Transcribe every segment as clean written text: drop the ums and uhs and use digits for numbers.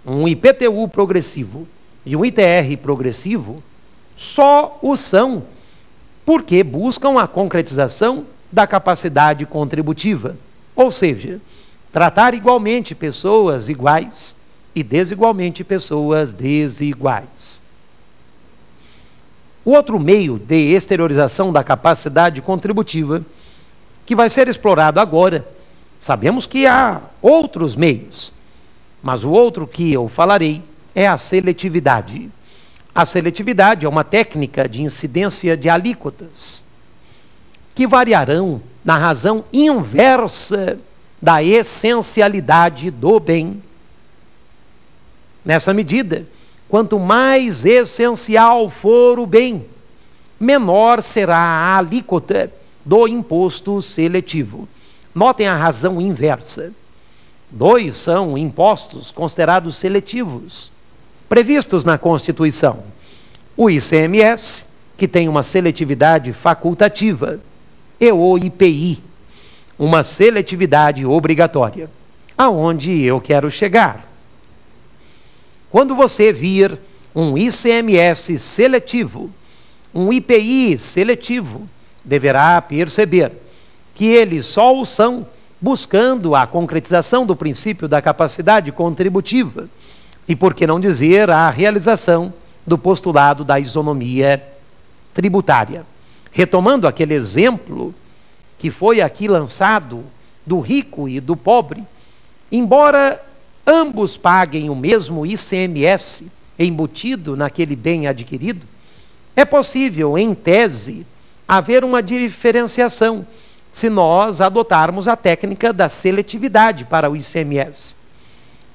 um IPTU progressivo e um ITR progressivo só o são porque buscam a concretização da capacidade contributiva, ou seja, tratar igualmente pessoas iguais e desigualmente pessoas desiguais. O outro meio de exteriorização da capacidade contributiva, que vai ser explorado agora, sabemos que há outros meios, mas o outro que eu falarei é a seletividade. A seletividade é uma técnica de incidência de alíquotas que variarão na razão inversa da essencialidade do bem. Nessa medida, quanto mais essencial for o bem, menor será a alíquota do imposto seletivo. Notem a razão inversa. 2 são impostos considerados seletivos, previstos na Constituição. O ICMS, que tem uma seletividade facultativa, e o IPI, uma seletividade obrigatória. Aonde eu quero chegar? Quando você vir um ICMS seletivo, um IPI seletivo, deverá perceber que eles só o são buscando a concretização do princípio da capacidade contributiva e, por que não dizer, a realização do postulado da isonomia tributária. Retomando aquele exemplo que foi aqui lançado do rico e do pobre, embora ambos paguem o mesmo ICMS embutido naquele bem adquirido, é possível, em tese, haver uma diferenciação se nós adotarmos a técnica da seletividade para o ICMS.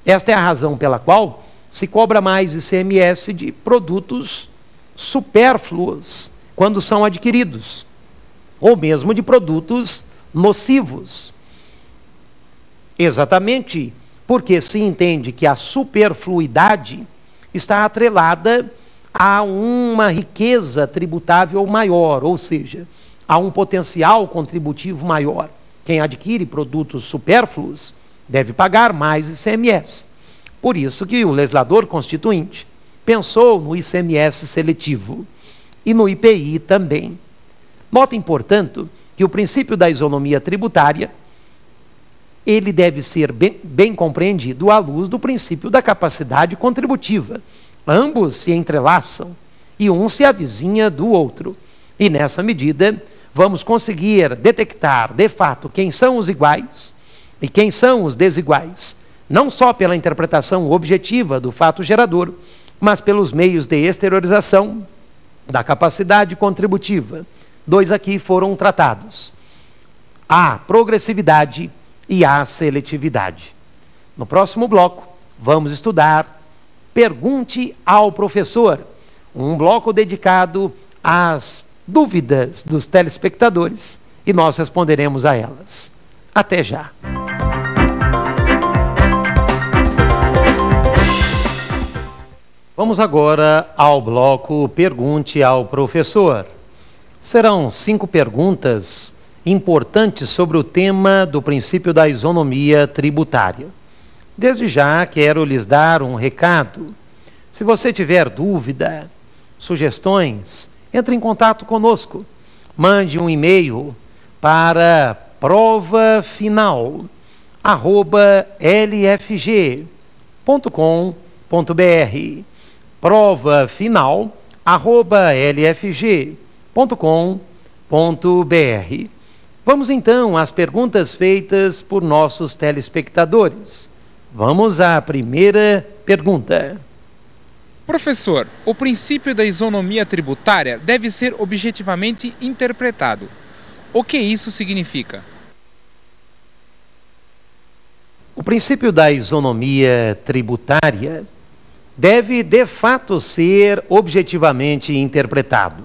Esta é a razão pela qual se cobra mais ICMS de produtos supérfluos quando são adquiridos, ou mesmo de produtos nocivos. Exatamente porque se entende que a superfluidade está atrelada a uma riqueza tributável maior, ou seja, a um potencial contributivo maior. Quem adquire produtos supérfluos deve pagar mais ICMS. Por isso que o legislador constituinte pensou no ICMS seletivo e no IPI também. Notem, portanto, que o princípio da isonomia tributária ele deve ser bem compreendido à luz do princípio da capacidade contributiva. Ambos se entrelaçam e um se avizinha do outro. E nessa medida, vamos conseguir detectar, de fato, quem são os iguais e quem são os desiguais, não só pela interpretação objetiva do fato gerador, mas pelos meios de exteriorização da capacidade contributiva. 2 aqui foram tratados: a progressividade e a seletividade. No próximo bloco, vamos estudar Pergunte ao Professor, um bloco dedicado às dúvidas dos telespectadores, e nós responderemos a elas. Até já! Vamos agora ao bloco Pergunte ao Professor. Serão 5 perguntas importantes sobre o tema do princípio da isonomia tributária. Desde já quero lhes dar um recado. Se você tiver dúvida, sugestões, entre em contato conosco. Mande um e-mail para provafinal@lfg.com.br. provafinal@lfg.com.br. Vamos então às perguntas feitas por nossos telespectadores. Vamos à primeira pergunta. Professor, o princípio da isonomia tributária deve ser objetivamente interpretado. O que isso significa? O princípio da isonomia tributária deve, de fato, ser objetivamente interpretado.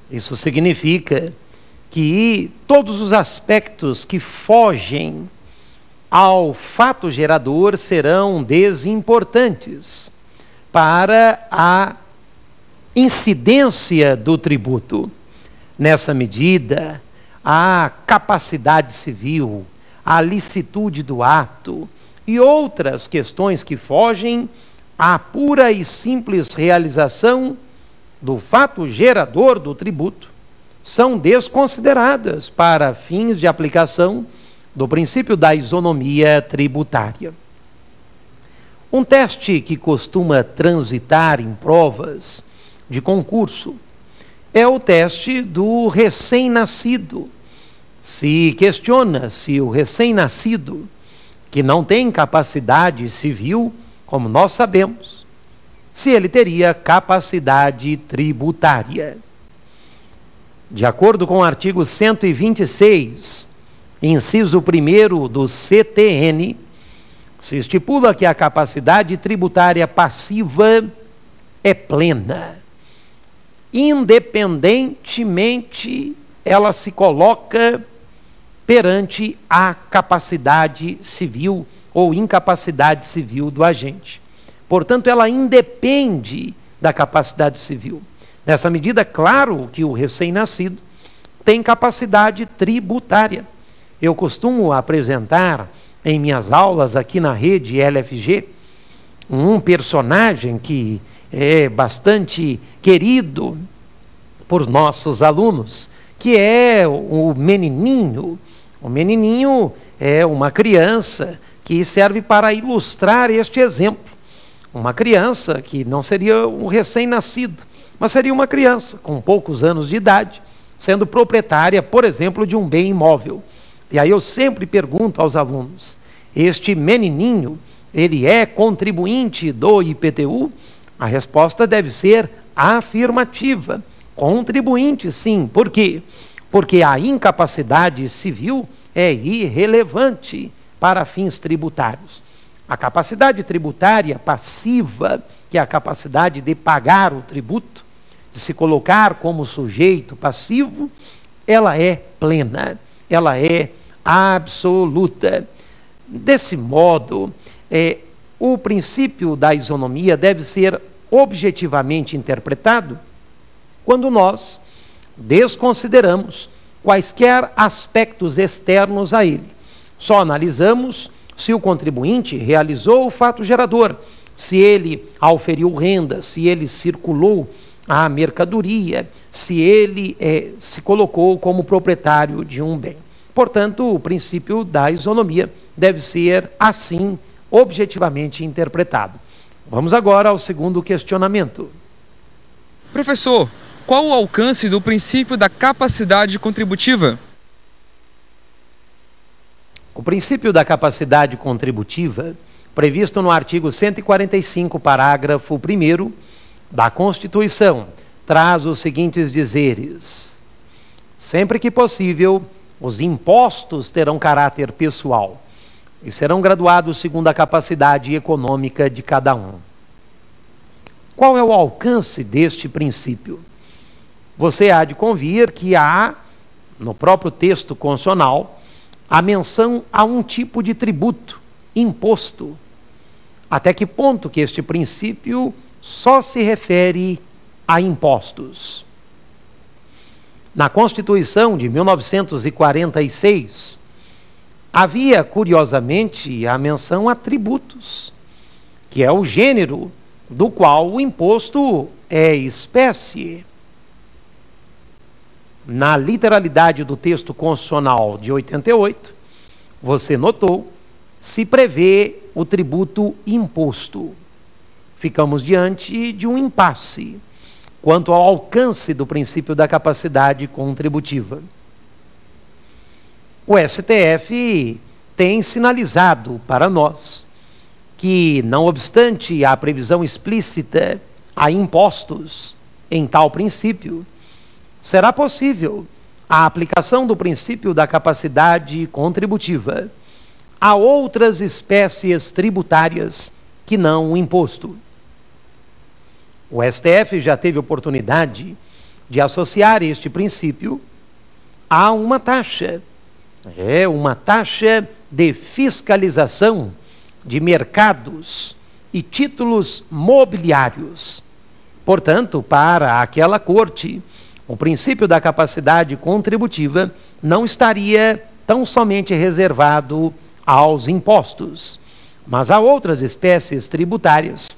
Isso significa que todos os aspectos que fogem ao fato gerador serão desimportantes para a incidência do tributo. Nessa medida, a capacidade civil, a licitude do ato e outras questões que fogem à pura e simples realização do fato gerador do tributo são desconsideradas para fins de aplicação do princípio da isonomia tributária. Um teste que costuma transitar em provas de concurso é o teste do recém-nascido. Se questiona se o recém-nascido, que não tem capacidade civil, como nós sabemos, se ele teria capacidade tributária. De acordo com o artigo 126, inciso 1º do CTN, se estipula que a capacidade tributária passiva é plena. Independentemente, ela se coloca perante a capacidade civil ou incapacidade civil do agente. Portanto, ela independe da capacidade civil. Nessa medida, claro que o recém-nascido tem capacidade tributária. Eu costumo apresentar em minhas aulas aqui na rede LFG um personagem que é bastante querido por nossos alunos, que é o menininho. O menininho é uma criança que serve para ilustrar este exemplo. Uma criança que não seria um recém-nascido, mas seria uma criança com poucos anos de idade, sendo proprietária, por exemplo, de um bem imóvel. E aí eu sempre pergunto aos alunos, este menininho, ele é contribuinte do IPTU? A resposta deve ser afirmativa. Contribuinte, sim. Por quê? Porque a incapacidade civil é irrelevante para fins tributários. A capacidade tributária passiva, que é a capacidade de pagar o tributo, de se colocar como sujeito passivo, ela é plena, ela é absoluta. Desse modo, o princípio da isonomia deve ser objetivamente interpretado quando nós desconsideramos quaisquer aspectos externos a ele. Só analisamos se o contribuinte realizou o fato gerador, se ele auferiu renda, se ele circulou a mercadoria, se ele se colocou como proprietário de um bem. Portanto, o princípio da isonomia deve ser, assim, objetivamente interpretado. Vamos agora ao segundo questionamento. Professor, qual o alcance do princípio da capacidade contributiva? O princípio da capacidade contributiva, previsto no artigo 145, parágrafo 1º da Constituição, traz os seguintes dizeres: sempre que possível, os impostos terão caráter pessoal e serão graduados segundo a capacidade econômica de cada um. Qual é o alcance deste princípio? Você há de convir que há, no próprio texto constitucional, a menção a um tipo de tributo, imposto. Até que ponto que este princípio só se refere a impostos? Na Constituição de 1946, havia, curiosamente, a menção a tributos, que é o gênero do qual o imposto é espécie. Na literalidade do texto constitucional de 88, você notou, se prevê o tributo imposto. Ficamos diante de um impasse quanto ao alcance do princípio da capacidade contributiva. O STF tem sinalizado para nós que, não obstante a previsão explícita a impostos em tal princípio, será possível a aplicação do princípio da capacidade contributiva a outras espécies tributárias que não o imposto. O STF já teve oportunidade de associar este princípio a uma taxa. É uma taxa de fiscalização de mercados e títulos mobiliários. Portanto, para aquela corte, o princípio da capacidade contributiva não estaria tão somente reservado aos impostos. Mas há outras espécies tributárias